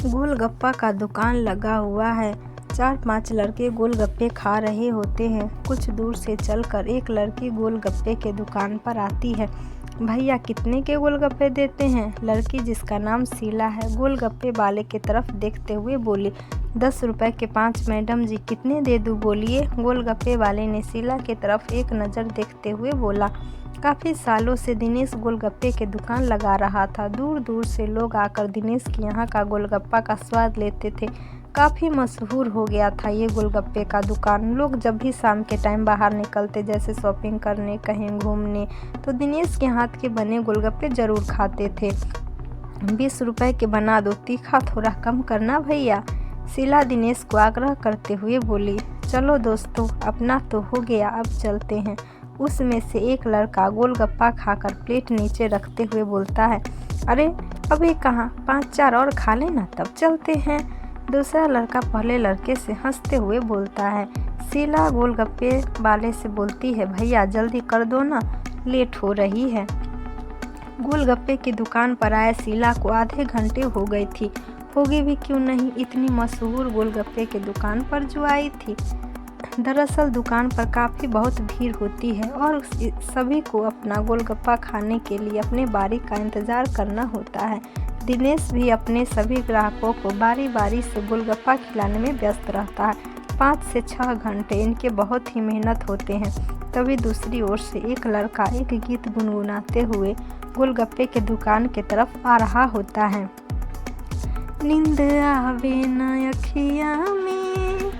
गोलगप्पा का दुकान लगा हुआ है। 4-5 लड़के गोलगप्पे खा रहे होते हैं। कुछ दूर से चलकर एक लड़की गोलगप्पे के दुकान पर आती है। भैया कितने के गोलगप्पे देते हैं? लड़की जिसका नाम शीला है गोलगप्पे वाले की तरफ देखते हुए बोली, 10 रुपए के 5 मैडम जी, कितने दे दूँ बोलिए? गोलगप्पे वाले ने शीला की तरफ एक नज़र देखते हुए बोला। काफ़ी सालों से दिनेश गोलगप्पे की दुकान लगा रहा था। दूर दूर से लोग आकर दिनेश के यहाँ का गोलगप्पा का स्वाद लेते थे। काफ़ी मशहूर हो गया था ये गोलगप्पे का दुकान। लोग जब भी शाम के टाइम बाहर निकलते, जैसे शॉपिंग करने, कहीं घूमने, तो दिनेश के हाथ के बने गोलगप्पे ज़रूर खाते थे। 20 रुपए के बना दो, तीखा थोड़ा कम करना भैया, शीला दिनेश को आग्रह करते हुए बोली। चलो दोस्तों, अपना तो हो गया, अब चलते हैं। उसमें से एक लड़का गोलगप्पा खाकर प्लेट नीचे रखते हुए बोलता है, अरे अभी कहाँ, 5-4 और खा लेना तब चलते हैं। दूसरा लड़का पहले लड़के से हंसते हुए बोलता है। शीला गोलगप्पे वाले से बोलती है, भैया जल्दी कर दो ना, लेट हो रही है। गोलगप्पे की दुकान पर आए शीला को आधे घंटे हो गई थी। होगी भी क्यों नहीं, इतनी मशहूर गोलगप्पे की दुकान पर जो आई थी। दरअसल दुकान पर काफ़ी बहुत भीड़ होती है और सभी को अपना गोलगप्पा खाने के लिए अपने बारी का इंतज़ार करना होता है। दिनेश भी अपने सभी ग्राहकों को बारी बारी से गोलगप्पा खिलाने में व्यस्त रहता है। 5 से 6 घंटे इनके बहुत ही मेहनत होते हैं। तभी दूसरी ओर से एक लड़का एक गीत गुनगुनाते हुए गोलगप्पे के दुकान की तरफ आ रहा होता है। नींद आवे ना अखिया में,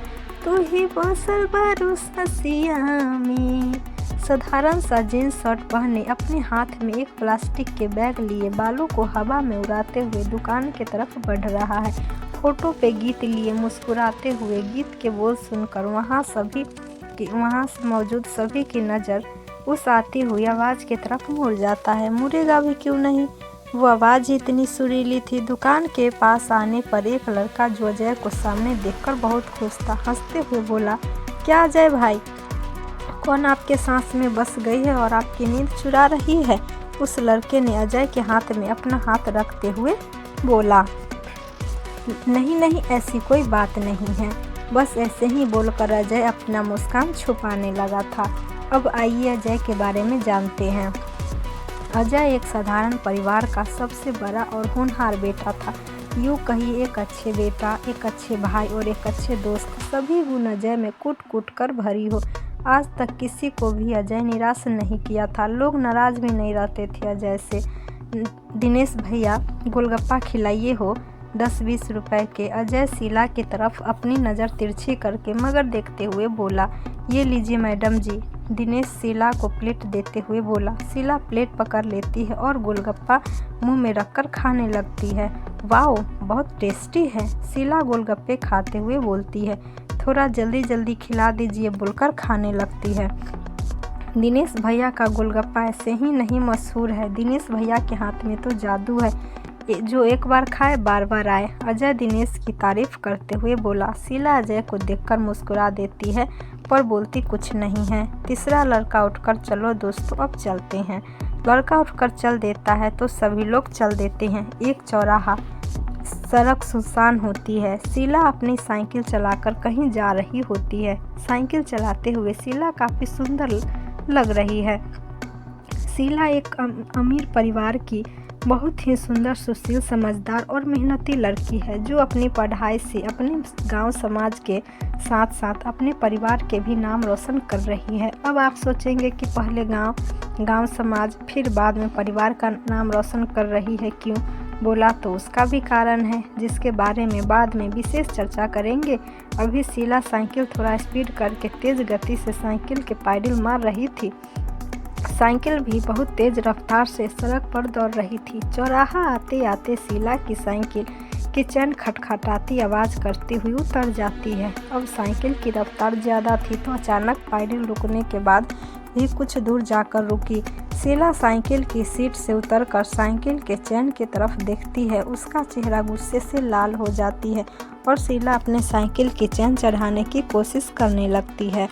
तू ही बसल बारू ससिया में। साधारण सा जींस शर्ट पहने अपने हाथ में एक प्लास्टिक के बैग लिए बालों को हवा में उड़ाते हुए दुकान की तरफ बढ़ रहा है। फोटो पे गीत लिए मुस्कुराते हुए गीत के बोल सुनकर वहाँ मौजूद सभी की नज़र उस आती हुई आवाज़ की तरफ मुड़ जाता है। मुड़ेगा भी क्यों नहीं, वो आवाज़ ही इतनी सुरीली थी। दुकान के पास आने पर एक लड़का जो अजय को सामने देखकर बहुत खुश था, हंसते हुए बोला, क्या अजय भाई, कौन आपके सांस में बस गई है और आपकी नींद चुरा रही है? उस लड़के ने अजय के हाथ में अपना हाथ रखते हुए बोला। नहीं नहीं, ऐसी कोई बात नहीं है, बस ऐसे ही बोलकर अजय अपना मुस्कान छुपाने लगा था। अब आइए अजय के बारे में जानते हैं। अजय एक साधारण परिवार का सबसे बड़ा और होनहार बेटा था। यूँ कहिए एक अच्छे बेटा, एक अच्छे भाई और एक अच्छे दोस्त, सभी गुण अजय में कूट कूट कर भरी हो। आज तक किसी को भी अजय निराश नहीं किया था। लोग नाराज भी नहीं रहते थे अजय से। दिनेश भैया गोलगप्पा खिलाइए हो, 10-20 रुपए के। अजय शीला की तरफ अपनी नज़र तिरछी करके मगर देखते हुए बोला। ये लीजिए मैडम जी, दिनेश शीला को प्लेट देते हुए बोला। शीला प्लेट पकड़ लेती है और गोलगप्पा मुंह में रखकर खाने लगती है। वाओ, बहुत टेस्टी है, शीला गोलगप्पे खाते हुए बोलती है। थोड़ा जल्दी जल्दी खिला दीजिए बोलकर खाने लगती है। दिनेश भैया का गोलगप्पा ऐसे ही नहीं मशहूर है, दिनेश भैया के हाथ में तो जादू है, जो एक बार खाए बार बार आए। अजय दिनेश की तारीफ करते हुए बोला। शीला अजय को देखकर मुस्कुरा देती है पर बोलती कुछ नहीं है। तीसरा लड़का उठकर, चलो दोस्तों अब चलते हैं। लड़का उठकर चल देता है तो सभी लोग चल देते हैं। एक चौराहा, सड़क सुनसान होती है। शीला अपनी साइकिल चलाकर कहीं जा रही होती है। साइकिल चलाते हुए शीला काफ़ी सुंदर लग रही है। शीला एक अमीर परिवार की बहुत ही सुंदर, सुशील, समझदार और मेहनती लड़की है, जो अपनी पढ़ाई से अपने गांव समाज के साथ साथ अपने परिवार के भी नाम रोशन कर रही है। अब आप सोचेंगे कि पहले गांव समाज, फिर बाद में परिवार का नाम रोशन कर रही है, क्यों? बोला तो उसका भी कारण है, जिसके बारे में बाद में विशेष चर्चा करेंगे। अभी शीला साइकिल थोड़ा स्पीड करके तेज़ गति से साइकिल के पैडल मार रही थी। साइकिल भी बहुत तेज रफ्तार से सड़क पर दौड़ रही थी। चौराहा आते आते शीला की साइकिल की चैन खटखटाती आवाज़ करती हुई उतर जाती है। अब साइकिल की रफ्तार ज़्यादा थी तो अचानक पैडल रुकने के बाद भी कुछ दूर जाकर रुकी। शीला साइकिल की सीट से उतरकर साइकिल के चैन की तरफ देखती है। उसका चेहरा गुस्से से लाल हो जाती है और शीला अपने साइकिल की चैन चढ़ाने की कोशिश करने लगती है।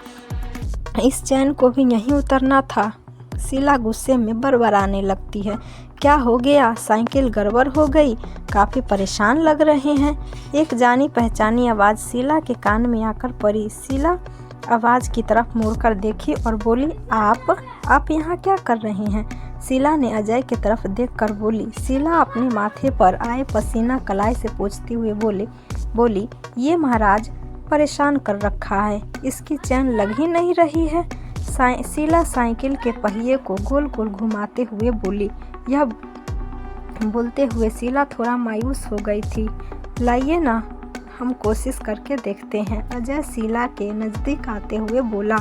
इस चैन को भी यहीं उतरना था, शीला गुस्से में बड़बड़ाने लगती है। क्या हो गया? साइकिल गड़बड़ हो गई? काफ़ी परेशान लग रहे हैं। एक जानी पहचानी आवाज़ शीला के कान में आकर पड़ी। शीला आवाज़ की तरफ मुड़कर देखी और बोली, आप यहाँ क्या कर रहे हैं? शीला ने अजय की तरफ देखकर बोली। शीला अपने माथे पर आए पसीना कलाई से पोंछते हुए बोली, ये महाराज परेशान कर रखा है, इसकी चैन लग ही नहीं रही है। शीला साइकिल के पहिए को गोल गोल घुमाते हुए बोली। यह बोलते हुए शीला थोड़ा मायूस हो गई थी। लाइए ना, हम कोशिश करके देखते हैं। अजय शीला के नज़दीक आते हुए बोला,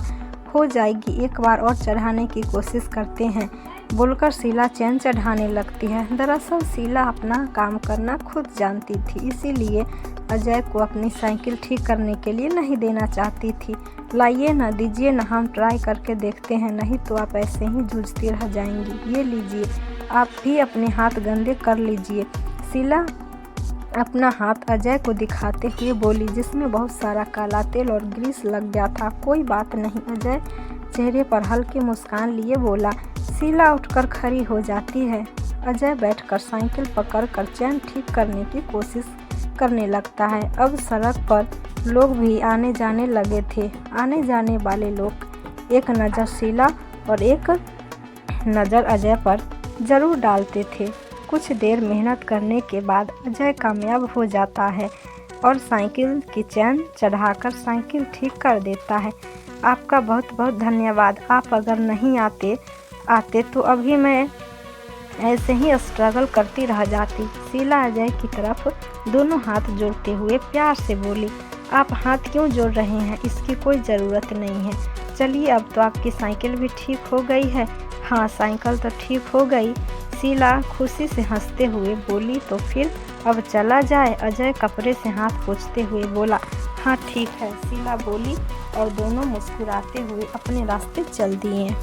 हो जाएगी, एक बार और चढ़ाने की कोशिश करते हैं। बोलकर शीला चैन चढ़ाने लगती है। दरअसल शीला अपना काम करना खुद जानती थी, इसीलिए अजय को अपनी साइकिल ठीक करने के लिए नहीं देना चाहती थी। लाइए ना, दीजिए ना, हम ट्राई करके देखते हैं, नहीं तो आप ऐसे ही जूझती रह जाएंगी। ये लीजिए, आप भी अपने हाथ गंदे कर लीजिए। शीला अपना हाथ अजय को दिखाते हुए बोली, जिसमें बहुत सारा काला तेल और ग्रीस लग गया था। कोई बात नहीं, अजय चेहरे पर हल्की मुस्कान लिए बोला। शीला उठकर खड़ी हो जाती है। अजय बैठकर साइकिल पकड़कर चैन ठीक करने की कोशिश करने लगता है। अब सड़क पर लोग भी आने जाने लगे थे। आने जाने वाले लोग एक नज़र शीला और एक नज़र अजय पर जरूर डालते थे। कुछ देर मेहनत करने के बाद अजय कामयाब हो जाता है और साइकिल की चैन चढ़ाकर साइकिल ठीक कर देता है। आपका बहुत बहुत धन्यवाद। आप अगर नहीं आते तो अभी मैं ऐसे ही स्ट्रगल करती रह जाती। शीला अजय की तरफ दोनों हाथ जोड़ते हुए प्यार से बोली, आप हाथ क्यों जोड़ रहे हैं? इसकी कोई ज़रूरत नहीं है। चलिए, अब तो आपकी साइकिल भी ठीक हो गई है। हाँ, साइकिल तो ठीक हो गई, शीला खुशी से हंसते हुए बोली। तो फिर अब चला जाए? अजय कपड़े से हाथ पोंछते हुए बोला। हाँ ठीक है, शीला बोली और दोनों मुस्कुराते हुए अपने रास्ते चल दिए।